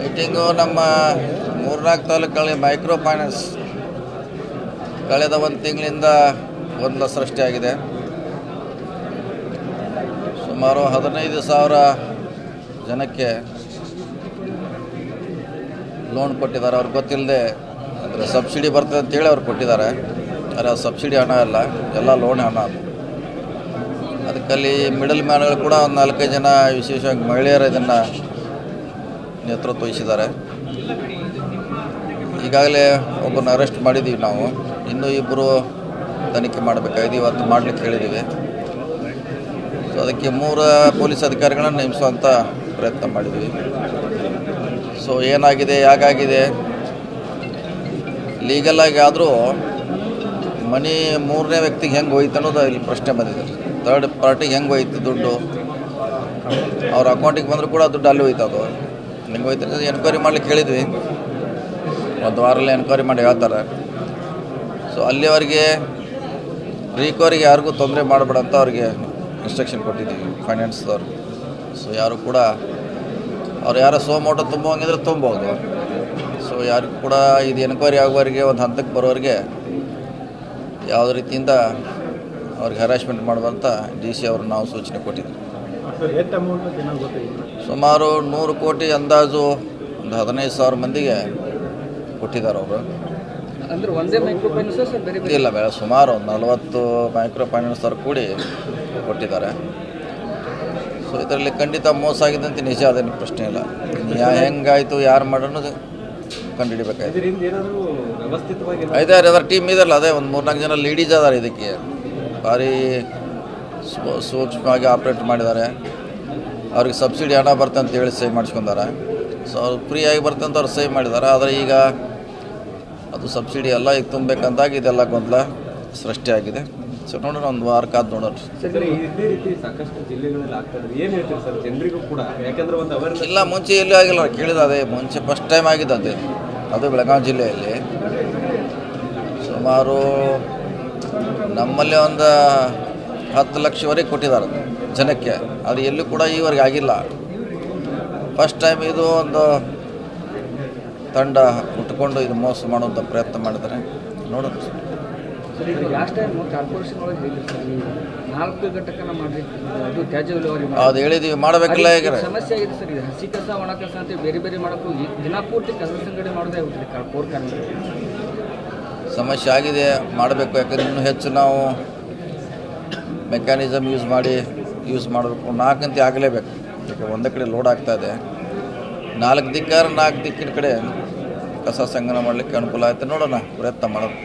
Meeting ನಮ್ಮ ಮೂರ್ನಾಲ್ಕು ತಾಲೂಕುಗಳಲ್ಲಿ ಮೈಕ್ರೋ ಫೈನಾನ್ಸ್ ಕಳೆದ ಒಂದು ತಿಂಗಳಿಂದ ಗೊಂದಲ ಸೃಷ್ಟಿಯಾಗಿದೆ. ಸುಮಾರು 15,000 ಜನಕ್ಕೆ ಲೋನ್ ಕೊಟ್ಟಿದ್ದಾರೆ. ಅವ್ರಿಗೆ ಗೊತ್ತಿಲ್ಲದೆ ಅಂದರೆ ಸಬ್ಸಿಡಿ ಬರ್ತದೆ ಅಂತೇಳಿ ಅವ್ರು ಕೊಟ್ಟಿದ್ದಾರೆ. ಆದರೆ ಆ ಸಬ್ಸಿಡಿ ಹಣ ಅಲ್ಲ, ಎಲ್ಲ ಲೋನ್ ಹಣ. ಅದಕ್ಕಲ್ಲಿ ಮಿಡಲ್ ಮ್ಯಾನ್ಗಳು ಕೂಡ ಒಂದು 4-5 ಜನ ವಿಶೇಷವಾಗಿ ಮಹಿಳೆಯರು ಇದನ್ನು ನೇತೃತ್ವ ವಹಿಸಿದ್ದಾರೆ. ಈಗಾಗಲೇ ಒಬ್ಬರನ್ನ ಅರೆಸ್ಟ್ ಮಾಡಿದ್ದೀವಿ ನಾವು. ಇನ್ನೂ 2 ತನಿಖೆ ಮಾಡಬೇಕಾಗಿದೆ. ಇವತ್ತು ಮಾಡಲಿಕ್ಕೆ ಹೇಳಿದ್ದೀವಿ. ಸೊ ಅದಕ್ಕೆ 3 ಪೊಲೀಸ್ ಅಧಿಕಾರಿಗಳನ್ನು ನೇಮಿಸುವಂಥ ಪ್ರಯತ್ನ ಮಾಡಿದ್ವಿ. ಸೊ ಏನಾಗಿದೆ, ಹೇಗಾಗಿದೆ, ಲೀಗಲಾಗಿ ಆದರೂ ಮನಿ 3ನೇ ವ್ಯಕ್ತಿಗೆ ಹೆಂಗೆ ಹೋಯ್ತು ಅನ್ನೋದು ಇಲ್ಲಿ ಪ್ರಶ್ನೆ ಬಂದಿದೆ. ಥರ್ಡ್ ಪಾರ್ಟಿಗೆ ಹೆಂಗೆ ಹೋಯ್ತು ದುಡ್ಡು, ಅವ್ರ ಅಕೌಂಟಿಗೆ ಬಂದರೂ ಕೂಡ ದುಡ್ಡು ಅಲ್ಲಿ ಹೋಯ್ತು. ಅದು ಹೆಂಗೆ ಹೋಯ್ತು ಎನ್ಕ್ವೈರಿ ಮಾಡ್ಲಿಕ್ಕೆ ಹೇಳಿದ್ವಿ. 1 ವಾರಲ್ಲೇ ಎನ್ಕ್ವೈರಿ ಮಾಡಿ ಹೇಳ್ತಾರೆ. ಸೊ ಅಲ್ಲಿವರೆಗೆ ರಿಕವರಿಗೆ ಯಾರಿಗೂ ತೊಂದರೆ ಮಾಡಬೇಡ ಅಂತ ಅವ್ರಿಗೆ ಇನ್ಸ್ಟ್ರಕ್ಷನ್ ಕೊಟ್ಟಿದ್ದೀವಿ ಫೈನಾನ್ಸ್ದವ್ರು. ಸೊ ಯಾರು ಕೂಡ ಅವ್ರು ಯಾರೋ ಸೋಮೋಟೋ ತುಂಬೋಂಗಿದ್ರೆ ತುಂಬೋದು. ಸೊ ಯಾರಿಗೂ ಕೂಡ ಇದು ಎನ್ಕ್ವೈರಿ ಆಗುವವರೆಗೆ ಒಂದು ಹಂತಕ್ಕೆ ಬರೋರಿಗೆ ಯಾವುದೇ ರೀತಿಯಿಂದ ಅವ್ರಿಗೆ ಹರಾಸ್ಮೆಂಟ್ ಮಾಡುವಂಥ DC ಅವ್ರು ನಾವು ಸೂಚನೆ ಕೊಟ್ಟಿದ್ವಿ. ಸುಮಾರು 100 ಕೋಟಿ ಅಂದಾಜು ಒಂದು 15,000 ಮಂದಿಗೆ ಕೊಟ್ಟಿದ್ದಾರೆ ಅವರು. ಇಲ್ಲ, ಸುಮಾರು 40 ಮೈಕ್ರೋ ಫೈನಾನ್ಸ್ ಅವ್ರು ಕೂಡಿ ಕೊಟ್ಟಿದ್ದಾರೆ. ಸೊ ಇದರಲ್ಲಿ ಖಂಡಿತ ಮೋಸ ಆಗಿದೆ ಅಂತ ನಿಜ, ಅದೇನು ಪ್ರಶ್ನೆ ಇಲ್ಲ. ಹೆಂಗಾಯಿತು, ಯಾರು ಮಾಡೋದು ಕಂಡುಹಿಡಿಬೇಕಾಯ್ತು. ಐದಾರು ಅದರ ಟೀಮ್ ಇದಲ್ಲ, ಅದೇ ಒಂದು 3-4 ಜನ ಲೀಡೀಸ್ ಅದಾರೆ. ಇದಕ್ಕೆ ಭಾರಿ ಸೂಕ್ಷ್ಮವಾಗಿ ಆಪ್ರೇಟ್ ಮಾಡಿದ್ದಾರೆ. ಅವ್ರಿಗೆ ಸಬ್ಸಿಡಿ ಹಣ ಬರ್ತಂತ ಅಂತ ಹೇಳಿ ಸೇವ್ ಮಾಡಿಸ್ಕೊಂಡಾರೆ. ಸೊ ಅವ್ರು ಫ್ರೀಯಾಗಿ ಬರ್ತಂತ ಅವ್ರು ಸೇವ್ ಮಾಡಿದ್ದಾರೆ. ಆದರೆ ಈಗ ಅದು ಸಬ್ಸಿಡಿ ಎಲ್ಲ ಈಗ ತುಂಬಬೇಕಂತಾಗಿ ಇದೆಲ್ಲ ಗೊಂದಲ ಸೃಷ್ಟಿಯಾಗಿದೆ. ಸೊ ನೋಡೋಣ, 1 ವಾರ ಕಾದು ನೋಡೋಣ. ಇಲ್ಲ, ಮುಂಚೆ ಎಲ್ಲೂ ಆಗಿಲ್ಲ. ಕೇಳಿದ ಅದೇ ಮುಂಚೆ ಫಸ್ಟ್ ಟೈಮ್ ಆಗಿದೆ ಅದು ಬೆಳಗಾವಿ ಜಿಲ್ಲೆಯಲ್ಲಿ. ಸುಮಾರು ನಮ್ಮಲ್ಲಿ ಒಂದು 10 ಲಕ್ಷವರೆಗೆ ಕೊಟ್ಟಿದ್ದಾರೆ ಜನಕ್ಕೆ. ಅದು ಎಲ್ಲೂ ಕೂಡ ಈವರೆಗೆ ಆಗಿಲ್ಲ. ಫಸ್ಟ್ ಟೈಮ್ ಇದು ಒಂದು ತಂಡ ಉಟ್ಕೊಂಡು ಇದು ಮೋಸ ಮಾಡುವಂಥ ಪ್ರಯತ್ನ ಮಾಡಿದ್ದಾರೆ. ನೋಡೋಣ. ಅದು ಹೇಳಿದೀವಿ, ಮಾಡಬೇಕಲ್ಲ. ಈಗ ಸಮಸ್ಯೆ ಆಗಿದೆ ಸರ್. ಇದು ಹಸಿ ಕಸ, ಒಣ ಕಸ ಅಂತ ಬೇರೆ ಬೇರೆ ಮಾಡೋಕ್ಕೂ ದಿನಪೂರ್ತಿ ಕಸ ಸಂಘಟನೆ ಮಾಡೋದೇ ಆಗುತ್ತೆ ಕೋರ್ ಕಾರ್ಮಿಕರು. ಸಮಸ್ಯೆ ಆಗಿದೆ, ಮಾಡಬೇಕು. ಯಾಕಂದ್ರೆ ಇನ್ನೂ ಹೆಚ್ಚು ನಾವು ಮೆಕ್ಯಾನಿಸಮ್ ಯೂಸ್ ಮಾಡಬೇಕು. 4 ಗಂಟೆ ಆಗಲೇಬೇಕು. ಯಾಕೆ ಒಂದೇ ಕಡೆ ಲೋಡ್ ಆಗ್ತಾಯಿದೆ. 4 ದಿಕ್ಕಿನ ಕಡೆ ಕಸ ಸಂಗ್ರಹಣೆ ಮಾಡಲಿಕ್ಕೆ ಅನುಕೂಲ ಆಯ್ತು. ನೋಡೋಣ, ಪ್ರಯತ್ನ ಮಾಡೋದು.